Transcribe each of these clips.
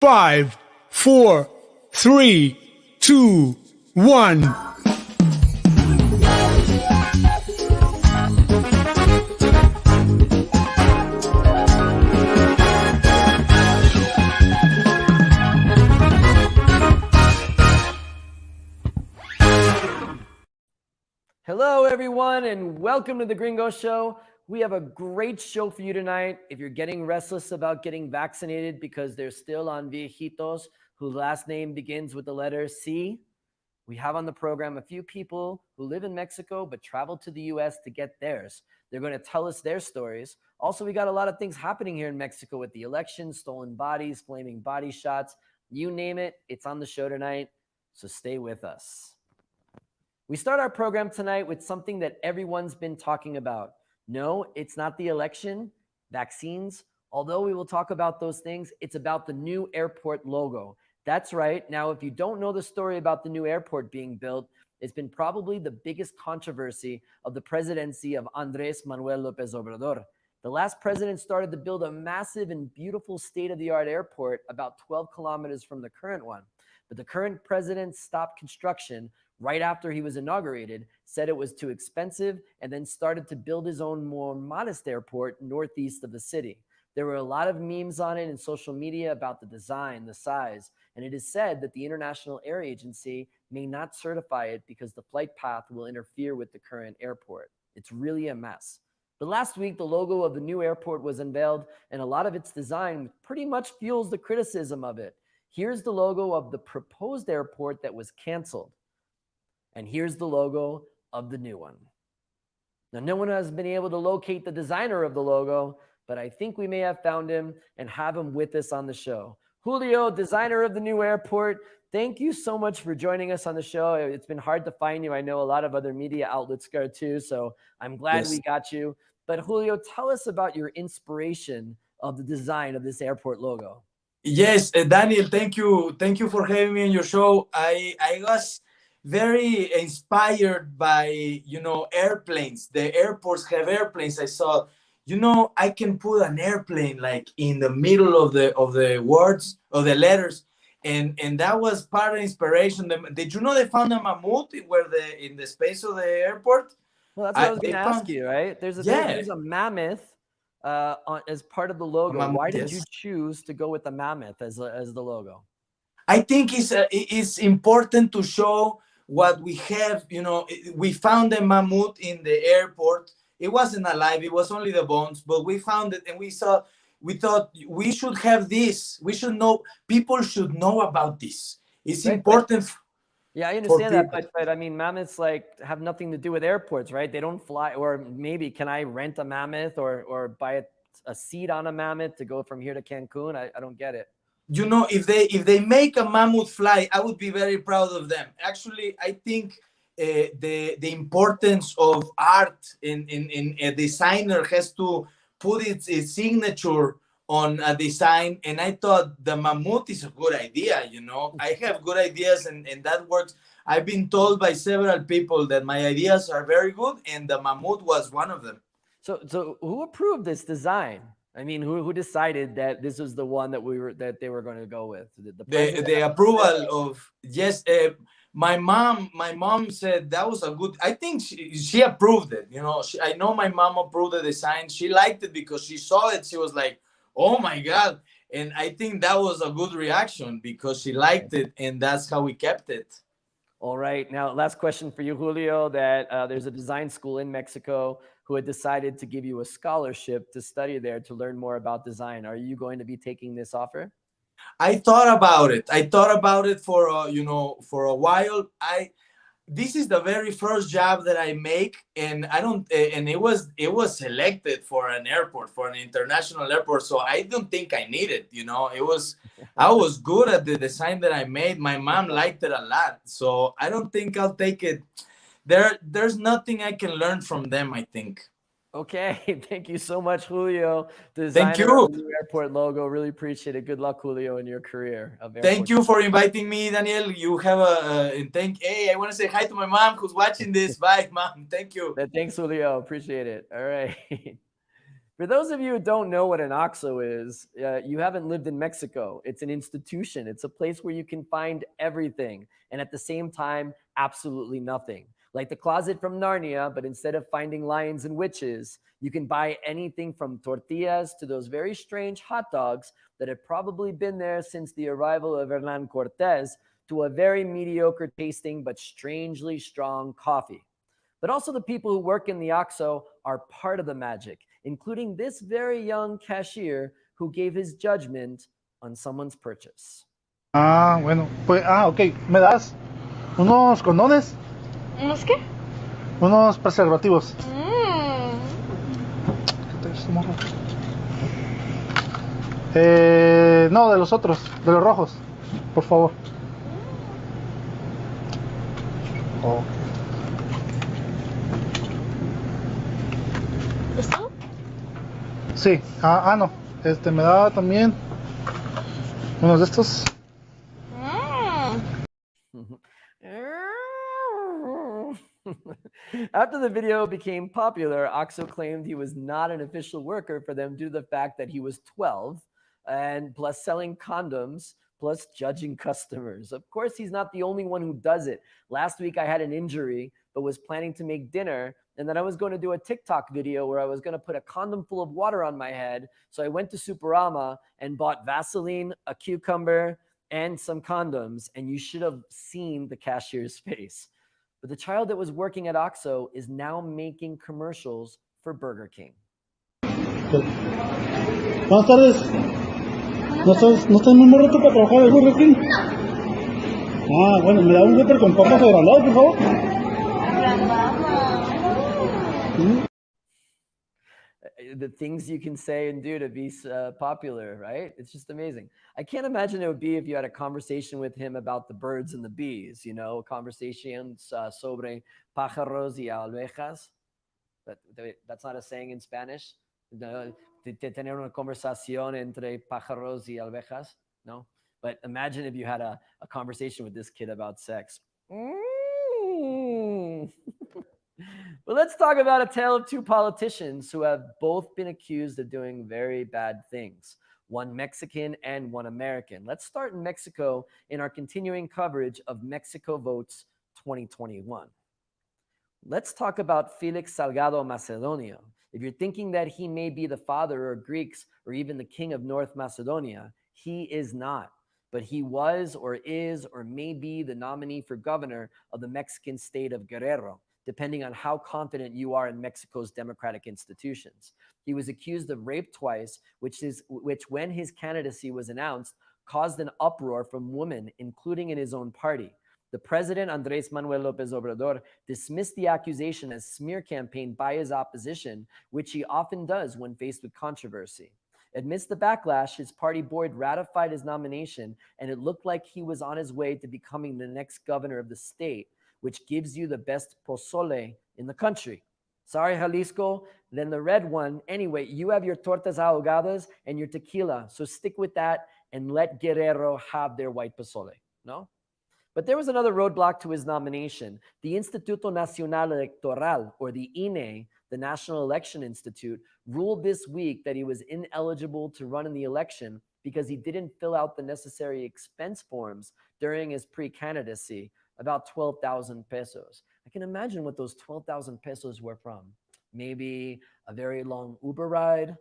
5, 4, 3, 2, 1. Hello, everyone, and welcome to the Gringo Show. We have a great show for you tonight. If you're getting restless about getting vaccinated because they're still on viejitos whose last name begins with the letter C, we have on the program a few people who live in Mexico but travel to the U.S. to get theirs. They're going to tell us their stories. Also, we got a lot of things happening here in Mexico with the election, stolen bodies, flaming body shots. You name it, it's on the show tonight, so stay with us. We start our program tonight with something that everyone's been talking about. No, it's not the election, vaccines. Although we will talk about those things, it's about the new airport logo. That's right. Now, if you don't know the story about the new airport being built, it's been probably the biggest controversy of the presidency of Andrés Manuel López Obrador. The last president started to build a massive and beautiful state-of-the-art airport about 12 kilometers from the current one. But the current president stopped construction right after he was inaugurated, said it was too expensive, and then started to build his own more modest airport northeast of the city. There were a lot of memes on it in social media about the design, the size, and it is said that the International Air Agency may not certify it because the flight path will interfere with the current airport. It's really a mess. But last week, the logo of the new airport was unveiled, and a lot of its design pretty much fuels the criticism of it. Here's the logo of the proposed airport that was canceled. And here's the logo of the new one. Now, no one has been able to locate the designer of the logo, but I think we may have found him and have him with us on the show. Julio, designer of the new airport, thank you so much for joining us on the show. It's been hard to find you. I know a lot of other media outlets are too, so I'm glad we got you. But Julio, tell us about your inspiration of the design of this airport logo. Yes, Daniel, thank you. Thank you for having me on your show. I was very inspired by, airplanes. The airports have airplanes. I saw, I can put an airplane like in the middle of the words of the letters. And that was part of inspiration. Did you know they found a mammoth in the space of the airport? Well, that's what I was going to ask you, right? There's a mammoth as part of the logo. Mammoth, why did you choose to go with the mammoth as the logo? I think it's important to show what we have. We found a mammoth in the airport. It wasn't alive. It was only the bones, but we found it and we thought we should have this. We should know. People should know about this. It's important. Yeah, I understand that, but I mean, mammoths have nothing to do with airports, right? They don't fly. Or maybe can I rent a mammoth or buy a seat on a mammoth to go from here to Cancun? I don't get it. If they make a mammoth fly, I would be very proud of them. Actually, I think the importance of art in a designer has to put its signature on a design, and I thought the mammoth is a good idea. I have good ideas, and that works. I've been told by several people that my ideas are very good, and the mammoth was one of them. So who approved this design? I mean, who decided that this was the one that they were going to go with? The approval of, yes. My mom said that was a good. I think she approved it. I know my mom approved the design. She liked it because she saw it. She was like, "Oh my God!" And I think that was a good reaction because she liked it, and that's how we kept it. All right. Now, last question for you, Julio. That there's a design school in Mexico who had decided to give you a scholarship to study there to learn more about design. Are you going to be taking this offer? I thought about it for a while. This is the very first job that I make, and it was selected for an airport, for an international airport. So I don't think I need it. I was good at the design that I made. My mom liked it a lot. So I don't think I'll take it. There's nothing I can learn from them, I think. Okay, thank you so much, Julio. Thank you. Of the new airport logo. Really appreciate it. Good luck, Julio, in your career. Thank you for inviting me, Daniel. You have hey, I want to say hi to my mom who's watching this. Bye, Mom. Thank you. Thanks, Julio. Appreciate it. All right. For those of you who don't know what an OXXO is, you haven't lived in Mexico. It's an institution. It's a place where you can find everything and at the same time, absolutely nothing. Like the closet from Narnia, but instead of finding lions and witches, you can buy anything from tortillas to those very strange hot dogs that have probably been there since the arrival of Hernan Cortez, to a very mediocre tasting but strangely strong coffee. But also the people who work in the OXXO are part of the magic, including this very young cashier who gave his judgment on someone's purchase. Ah, bueno, pues, ok. ¿Me das unos condones? ¿Unos qué? Unos preservativos. ¿Qué te es, morro? No, de los otros, de los rojos, por favor. Oh. ¿Es todo? Sí, no. Me da también unos de estos. After the video became popular, OXXO claimed he was not an official worker for them due to the fact that he was 12 and plus selling condoms plus judging customers. Of course, he's not the only one who does it. Last week I had an injury but was planning to make dinner, and then I was going to do a TikTok video where I was going to put a condom full of water on my head. So I went to Superama and bought Vaseline, a cucumber, and some condoms, and you should have seen the cashier's face. But the child that was working at OXXO is now making commercials for Burger King. Buenas tardes. ¿No estás muy morrito para trabajar en Burger King? Bueno, ¿me da un Whopper con papas agrandado, por favor? The things you can say and do to be popular, right? It's just amazing. I can't imagine it would be if you had a conversation with him about the birds and the bees, you know, conversations sobre pájaros y abejas. That's not a saying in Spanish. Tener una conversación entre pájaros y abejas, no? But imagine if you had a conversation with this kid about sex. Well, let's talk about a tale of two politicians who have both been accused of doing very bad things, one Mexican and one American. Let's start in Mexico in our continuing coverage of Mexico Votes 2021. Let's talk about Felix Salgado Macedonia. If you're thinking that he may be the father of Greeks or even the king of North Macedonia, he is not. But he was or is or may be the nominee for governor of the Mexican state of Guerrero, depending on how confident you are in Mexico's democratic institutions. He was accused of rape twice, which when his candidacy was announced, caused an uproar from women, including in his own party. The president, Andrés Manuel López Obrador, dismissed the accusation as smear campaign by his opposition, which he often does when faced with controversy. Amidst the backlash, his party board ratified his nomination, and it looked like he was on his way to becoming the next governor of the state, which gives you the best pozole in the country. Sorry, Jalisco. Then the red one. Anyway, you have your tortas ahogadas and your tequila. So stick with that and let Guerrero have their white pozole. No? But there was another roadblock to his nomination. The Instituto Nacional Electoral, or the INE, the National Election Institute, ruled this week that he was ineligible to run in the election because he didn't fill out the necessary expense forms during his pre-candidacy, about 12,000 pesos. I can imagine what those 12,000 pesos were from. Maybe a very long Uber ride,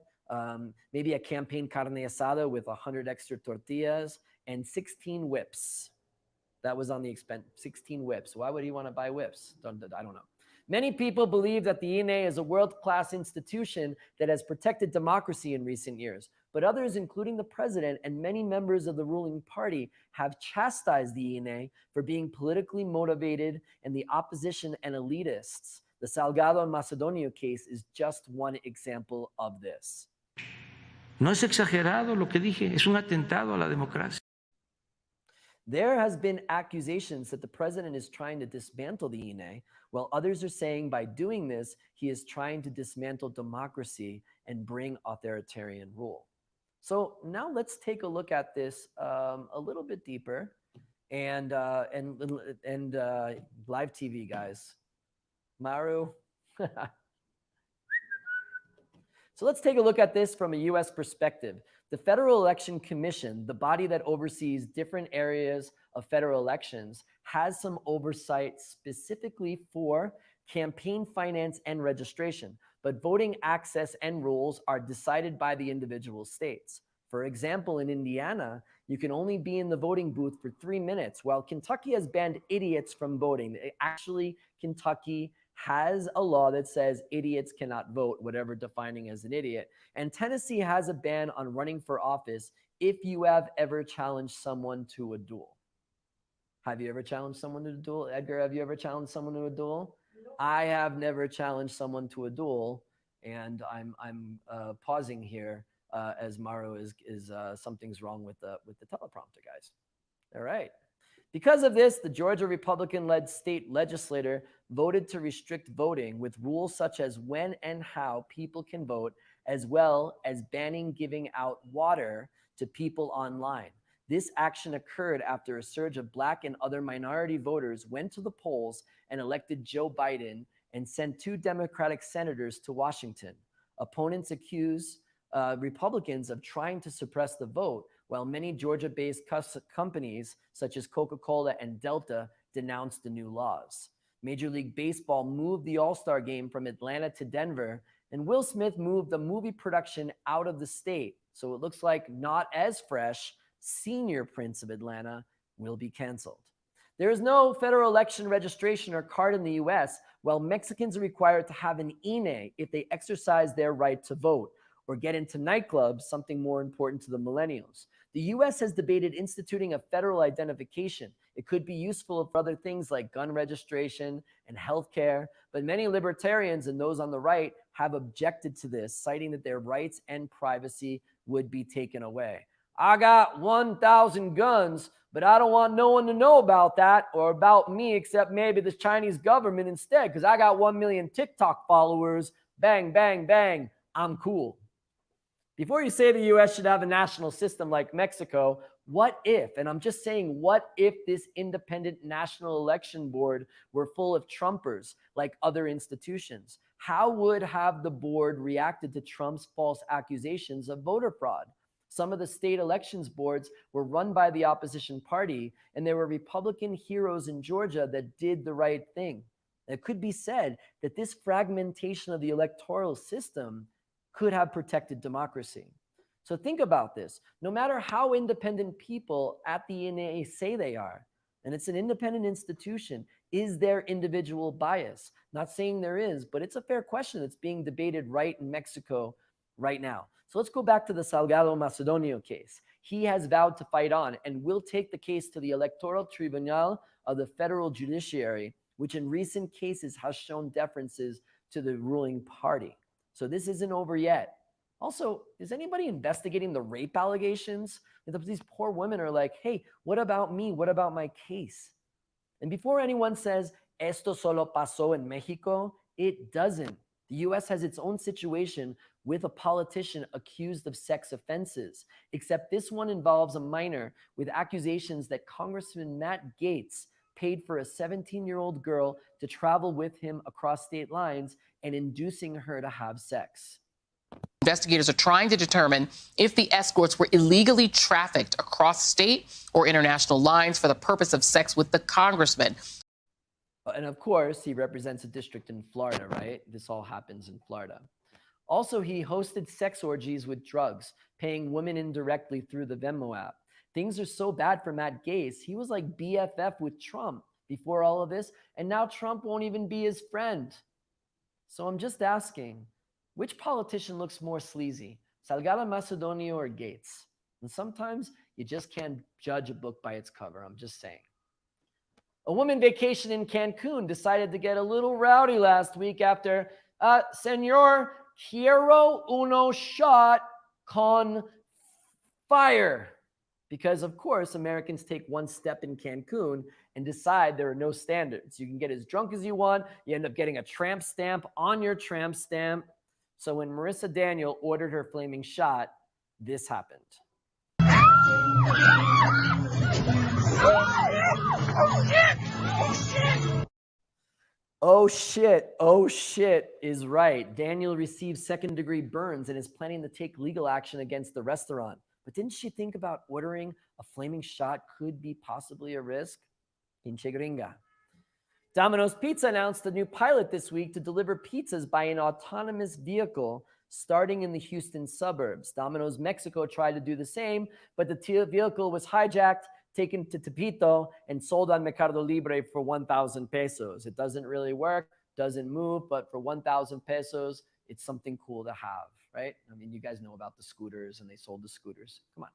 maybe a campaign carne asada with 100 extra tortillas and 16 whips. That was on the expense, 16 whips. Why would he want to buy whips? I don't know. Many people believe that the INE is a world-class institution that has protected democracy in recent years, but others, including the president and many members of the ruling party, have chastised the INE for being politically motivated and the opposition and elitists. The Salgado and Macedonia case is just one example of this. No es exagerado lo que dije, es un atentado a la democracia. There has been accusations that the president is trying to dismantle the INE, while others are saying by doing this, he is trying to dismantle democracy and bring authoritarian rule. So now let's take a look at this a little bit deeper, and live TV guys, Maru. So let's take a look at this from a US perspective. The Federal Election Commission, the body that oversees different areas of federal elections, has some oversight specifically for campaign finance and registration, but voting access and rules are decided by the individual states. For example, in Indiana, you can only be in the voting booth for 3 minutes, while Kentucky has banned idiots from voting. Actually, Kentucky has a law that says idiots cannot vote, whatever defining as an idiot. And Tennessee has a ban on running for office if you have ever challenged someone to a duel. Have you ever challenged someone to a duel? Edgar, have you ever challenged someone to a duel? No. I have never challenged someone to a duel, and I'm pausing here as Mauro is something's wrong with the teleprompter, guys. All right. Because of this, the Georgia Republican-led state legislature voted to restrict voting with rules such as when and how people can vote, as well as banning giving out water to people online. This action occurred after a surge of Black and other minority voters went to the polls and elected Joe Biden and sent 2 Democratic senators to Washington. Opponents accuse Republicans of trying to suppress the vote, while many Georgia-based companies such as Coca-Cola and Delta denounced the new laws. Major League Baseball moved the All-Star game from Atlanta to Denver, and Will Smith moved the movie production out of the state. So it looks like Not As Fresh, Senior Prince of Atlanta, will be canceled. There is no federal election registration or card in the US, while Mexicans are required to have an INE if they exercise their right to vote or get into nightclubs, something more important to the millennials. The US has debated instituting a federal identification. It could be useful for other things like gun registration and healthcare, but many libertarians and those on the right have objected to this, citing that their rights and privacy would be taken away. I got 1,000 guns, but I don't want no one to know about that or about me except maybe the Chinese government instead, because I got 1 million TikTok followers. Bang, bang, bang. I'm cool. Before you say the US should have a national system like Mexico, what if, and I'm just saying, what if this independent national election board were full of Trumpers like other institutions? How would have the board reacted to Trump's false accusations of voter fraud? Some of the state elections boards were run by the opposition party, and there were Republican heroes in Georgia that did the right thing. It could be said that this fragmentation of the electoral system could have protected democracy. So think about this. No matter how independent people at the INE say they are, and it's an independent institution, is there individual bias? Not saying there is, but it's a fair question that's being debated right in Mexico right now. So let's go back to the Salgado Macedonio case. He has vowed to fight on and will take the case to the Electoral Tribunal of the Federal Judiciary, which in recent cases has shown deferences to the ruling party. So this isn't over yet. Also, is anybody investigating the rape allegations? These poor women are like, hey, what about me? What about my case? And before anyone says, esto solo pasó en Mexico, it doesn't. The US has its own situation with a politician accused of sex offenses, except this one involves a minor with accusations that Congressman Matt Gaetz paid for a 17-year-old girl to travel with him across state lines and inducing her to have sex. Investigators are trying to determine if the escorts were illegally trafficked across state or international lines for the purpose of sex with the congressman. And of course, he represents a district in Florida, right? This all happens in Florida. Also, he hosted sex orgies with drugs, paying women indirectly through the Venmo app. Things are so bad for Matt Gaetz. He was like BFF with Trump before all of this, and now Trump won't even be his friend. So I'm just asking, which politician looks more sleazy, Salgado Macedonio or Gaetz? And sometimes you just can't judge a book by its cover. I'm just saying. A woman vacation in Cancun decided to get a little rowdy last week after Señor Quiero uno shot con fire. Because, of course, Americans take one step in Cancun and decide there are no standards. You can get as drunk as you want. You end up getting a tramp stamp on your tramp stamp. So when Marissa Daniel ordered her flaming shot, this happened. oh shit is right. Daniel received second-degree burns and is planning to take legal action against the restaurant. But didn't she think about ordering a flaming shot could be possibly a risk? Pinche gringa. Domino's Pizza announced a new pilot this week to deliver pizzas by an autonomous vehicle starting in the Houston suburbs. Domino's Mexico tried to do the same, but the vehicle was hijacked, taken to Tepito, and sold on Mercado Libre for 1,000 pesos. It doesn't really work, doesn't move, but for 1,000 pesos, it's something cool to have, right? I mean, you guys know about the scooters, and they sold the scooters. Come on.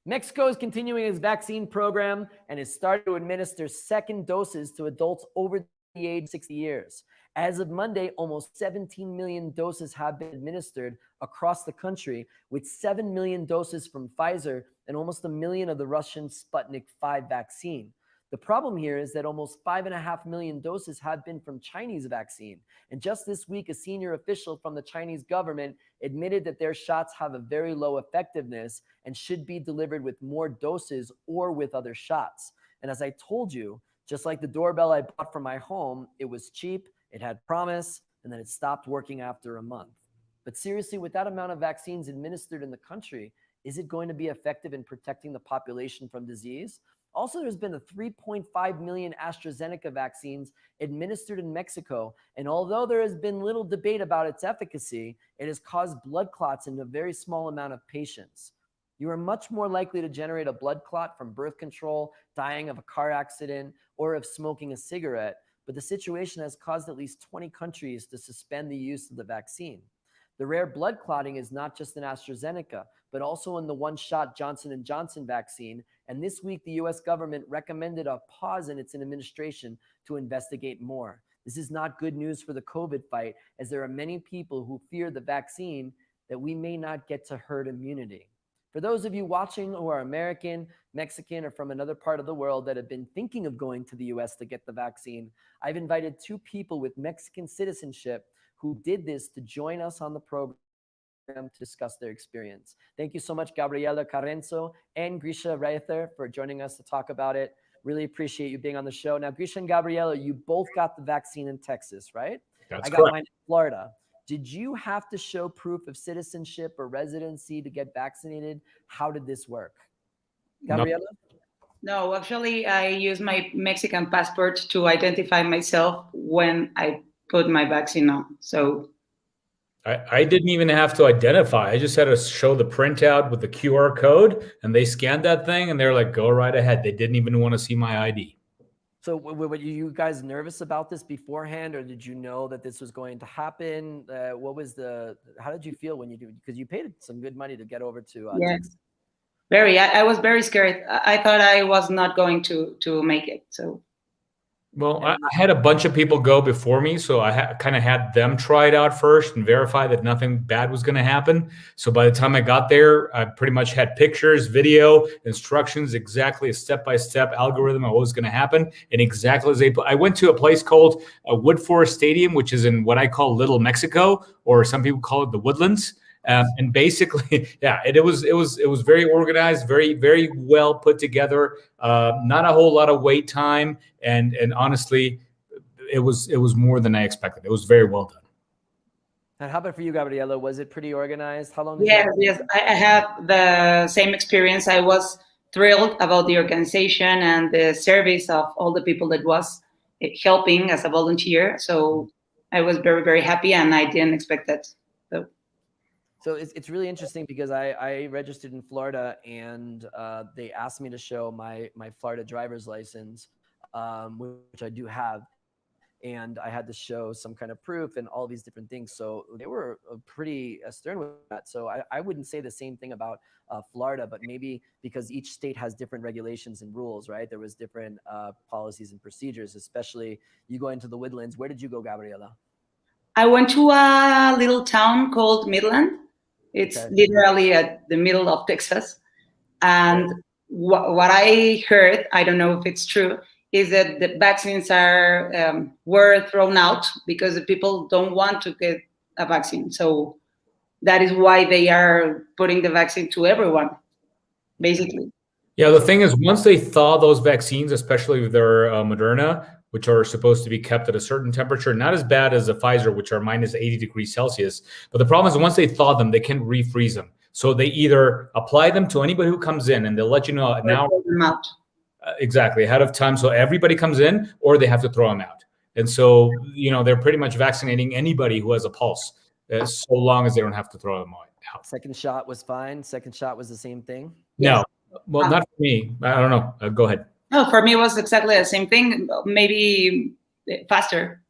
Mexico is continuing its vaccine program and has started to administer second doses to adults over the age of 60 years. As of Monday, almost 17 million doses have been administered across the country, with 7 million doses from Pfizer and almost 1 million of the Russian Sputnik V vaccine. The problem here is that almost 5.5 million doses have been from Chinese vaccine. And just this week, a senior official from the Chinese government admitted that their shots have a very low effectiveness and should be delivered with more doses or with other shots. And as I told you, just like the doorbell I bought for my home, it was cheap, it had promise, and then it stopped working after a month. But seriously, with that amount of vaccines administered in the country, is it going to be effective in protecting the population from disease? Also, there's been a 3.5 million AstraZeneca vaccines administered in Mexico, and although there has been little debate about its efficacy, it has caused blood clots in a very small amount of patients. You are much more likely to generate a blood clot from birth control, dying of a car accident, or of smoking a cigarette, but the situation has caused at least 20 countries to suspend the use of the vaccine. The rare blood clotting is not just in AstraZeneca, but also in the one-shot Johnson & Johnson vaccine. And this week, the US government recommended a pause in its administration to investigate more. This is not good news for the COVID fight, as there are many people who fear the vaccine that we may not get to herd immunity. For those of you watching who are American, Mexican, or from another part of the world that have been thinking of going to the US to get the vaccine, I've invited 2 people with Mexican citizenship who did this to join us on the program to discuss their experience. Thank you so much, Gabriela Carenzzo and Gricha Raether, for joining us to talk about it. Really appreciate you being on the show. Now, Gricha and Gabriela, you both got the vaccine in Texas, right? That's I got correct. mine in Florida. Did you have to show proof of citizenship or residency to get vaccinated? How did this work? Gabriela? No, actually, I use my Mexican passport to identify myself when I put my vaccine on. So I didn't even have to identify. I just had to show the printout with the QR code, and they scanned that thing, and they're like, go right ahead. They didn't even want to see my ID. So were you guys nervous about this beforehand, or did you know that this was going to happen? How did you feel when you do? Because you paid some good money to get over to Texas. Very. I was very scared. I thought I was not going to make it. So. Well, I had a bunch of people go before me, so I kind of had them try it out first and verify that nothing bad was going to happen. So by the time I got there, I pretty much had pictures, video, instructions, exactly a step-by-step algorithm of what was going to happen, and exactly as I went to a place called Woodforest Stadium, which is in what I call Little Mexico, or some people call it the Woodlands. And basically, yeah, it was very organized, very, very well put together. Not a whole lot of wait time, and honestly, it was more than I expected. It was very well done. And how about for you, Gabriela? Was it pretty organized? How long? Yes, I have the same experience. I was thrilled about the organization and the service of all the people that was helping as a volunteer. So I was very, very happy, and I didn't expect that. So it's really interesting because I registered in Florida, and they asked me to show my Florida driver's license, which I do have, and I had to show some kind of proof and all these different things. So they were pretty stern with that. So I wouldn't say the same thing about Florida, but maybe because each state has different regulations and rules, right? There was different policies and procedures, especially you go into the Woodlands. Where did you go, Gabriela? I went to a little town called Midland. It's literally at the middle of Texas. And what I heard, I don't know if it's true, is that the vaccines were thrown out because the people don't want to get a vaccine. So that is why they are putting the vaccine to everyone, basically. Yeah, the thing is, once they thaw those vaccines, especially if they're Moderna, which are supposed to be kept at a certain temperature, not as bad as the Pfizer, which are minus 80 degrees Celsius. But the problem is once they thaw them, they can't refreeze them. So they either apply them to anybody who comes in, and they'll let you know an hour exactly ahead of time, so everybody comes in, or they have to throw them out. And so, they're pretty much vaccinating anybody who has a pulse, so long as they don't have to throw them out. Second shot was fine. Second shot was the same thing. No, well, not for me. I don't know. Go ahead. No, for me, it was exactly the same thing. Maybe faster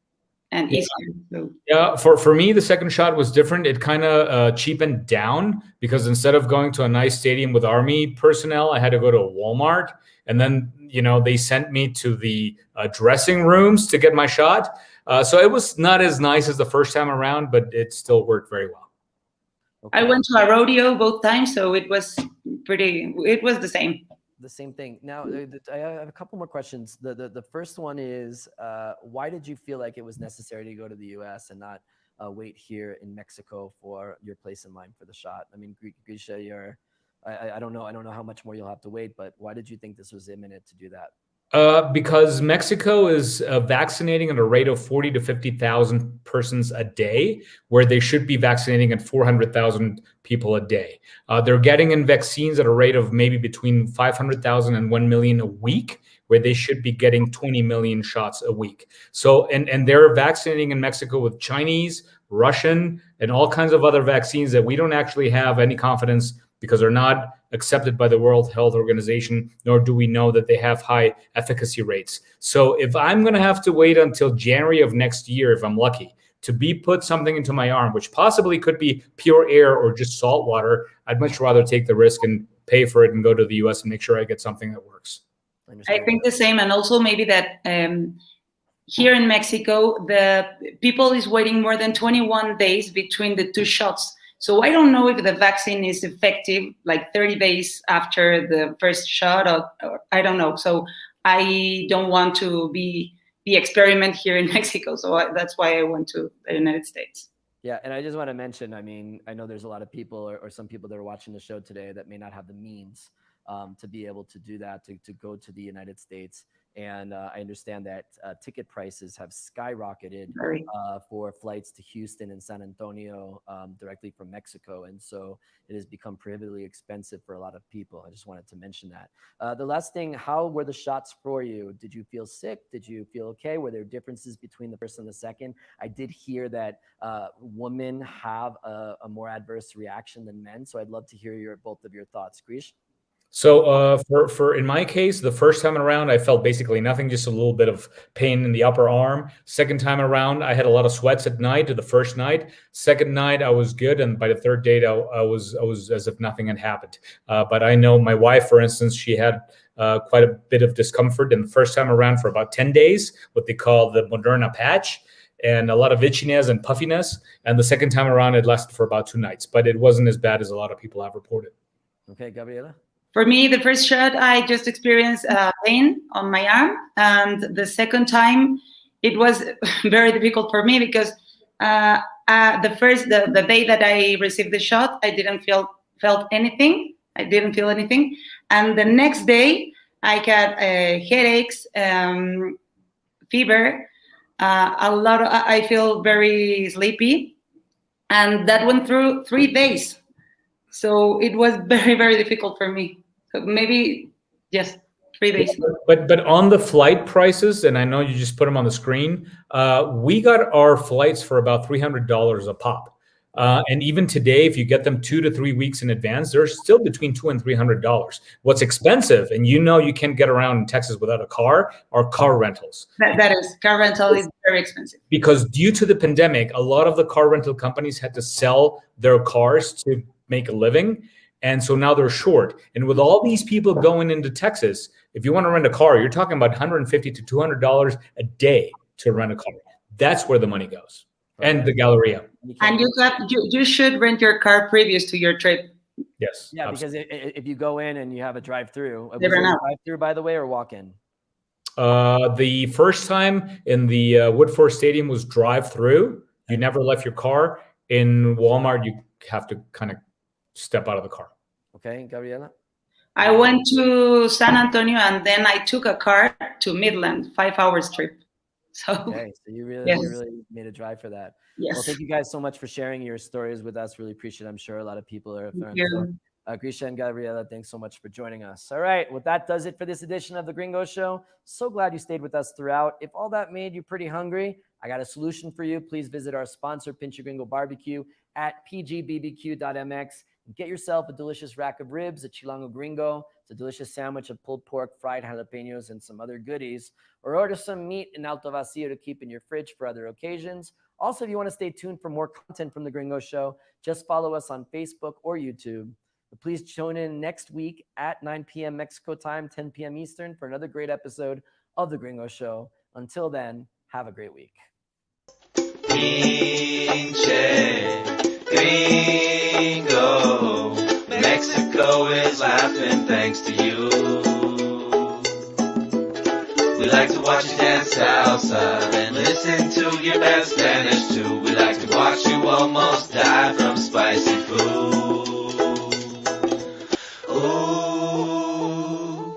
and easier. So. Yeah, for me, the second shot was different. It kind of cheapened down because instead of going to a nice stadium with Army personnel, I had to go to a Walmart. And then, they sent me to the dressing rooms to get my shot. So it was not as nice as the first time around, but it still worked very well. Okay. I went to a rodeo both times, so it was the same. The same thing. Now, I have a couple more questions. The first one is, why did you feel like it was necessary to go to the U.S. and not wait here in Mexico for your place in line for the shot? I mean, Gricha, I don't know how much more you'll have to wait, but why did you think this was imminent to do that? Because Mexico is vaccinating at a rate of 40 to 50,000 persons a day, where they should be vaccinating at 400,000 people a day. They're getting in vaccines at a rate of maybe between 500,000 and 1 million a week, where they should be getting 20 million shots a week. So, and they're vaccinating in Mexico with Chinese, Russian, and all kinds of other vaccines that we don't actually have any confidence because they're not accepted by the World Health Organization, nor do we know that they have high efficacy rates. So if I'm going to have to wait until January of next year, if I'm lucky, to put something into my arm, which possibly could be pure air or just salt water, I'd much rather take the risk and pay for it and go to the US and make sure I get something that works. I think the same. And also maybe that here in Mexico, the people is waiting more than 21 days between the two shots. So I don't know if the vaccine is effective like 30 days after the first shot, or I don't know. So I don't want to be experiment here in Mexico. So that's why I went to the United States. Yeah, and I just want to mention, I mean, I know there's a lot of people or some people that are watching the show today that may not have the means to be able to do that, to go to the United States. And I understand that ticket prices have skyrocketed for flights to Houston and San Antonio directly from Mexico. And so it has become prohibitively expensive for a lot of people. I just wanted to mention that. The last thing, how were the shots for you? Did you feel sick? Did you feel okay? Were there differences between the first and the second? I did hear that women have a more adverse reaction than men. So I'd love to hear both of your thoughts. Grish? So for in my case, the first time around, I felt basically nothing, just a little bit of pain in the upper arm. Second time around, I had a lot of sweats at night. The first night, second night, I was good, and by the third date, I was as if nothing had happened. But I know my wife, for instance, she had quite a bit of discomfort in the first time around for about 10 days, what they call the Moderna patch, and a lot of itchiness and puffiness. And the second time around, it lasted for about 2 nights, but it wasn't as bad as a lot of people have reported. Okay, Gabriela? For me, the first shot, I just experienced pain on my arm. And the second time, it was very difficult for me because the day that I received the shot, I didn't felt anything. I didn't feel anything. And the next day, I got headaches, fever, I feel very sleepy. And that went through 3 days. So it was very, very difficult for me. So maybe, yes, 3 days. But on the flight prices, and I know you just put them on the screen, we got our flights for about $300 a pop. And even today, if you get them 2 to 3 weeks in advance, they're still between $200 and $300. What's expensive, and you can't get around in Texas without a car, are car rentals. That is, car rental is very expensive. Because due to the pandemic, a lot of the car rental companies had to sell their cars to make a living. And so now they're short. And with all these people going into Texas, if you want to rent a car, you're talking about $150 to $200 a day to rent a car. That's where the money goes. And the Galleria. And you should rent your car previous to your trip. Yes. Yeah, absolutely. Because if you go in and you have a drive-through, was it a drive-through, by the way, or walk-in? The first time in the Woodforest Stadium was drive-through. You never left your car. In Walmart, you have to kind of step out of the car. Okay, Gabriela? I went to San Antonio and then I took a car to Midland, 5 hours trip. So, okay, so you really, yes. you really made a drive for that. Yes. Well, thank you guys so much for sharing your stories with us. Really appreciate it. I'm sure a lot of people are. Gricha and Gabriela, thanks so much for joining us. All right, well, that does it for this edition of The Gringo Show. So glad you stayed with us throughout. If all that made you pretty hungry, I got a solution for you. Please visit our sponsor, Pinche Gringo Barbecue, at pgbbq.mx. And get yourself a delicious rack of ribs, a Chilango Gringo. It's a delicious sandwich of pulled pork, fried jalapenos, and some other goodies. Or order some meat in Alto Vacío to keep in your fridge for other occasions. Also, if you want to stay tuned for more content from The Gringo Show, just follow us on Facebook or YouTube. But please tune in next week at 9 p.m. Mexico time, 10 p.m. Eastern for another great episode of The Gringo Show. Until then, have a great week. Pinche Gringo, Mexico is laughing thanks to you. We like to watch you dance salsa and listen to your bad Spanish too. We like to watch you almost die from spicy food.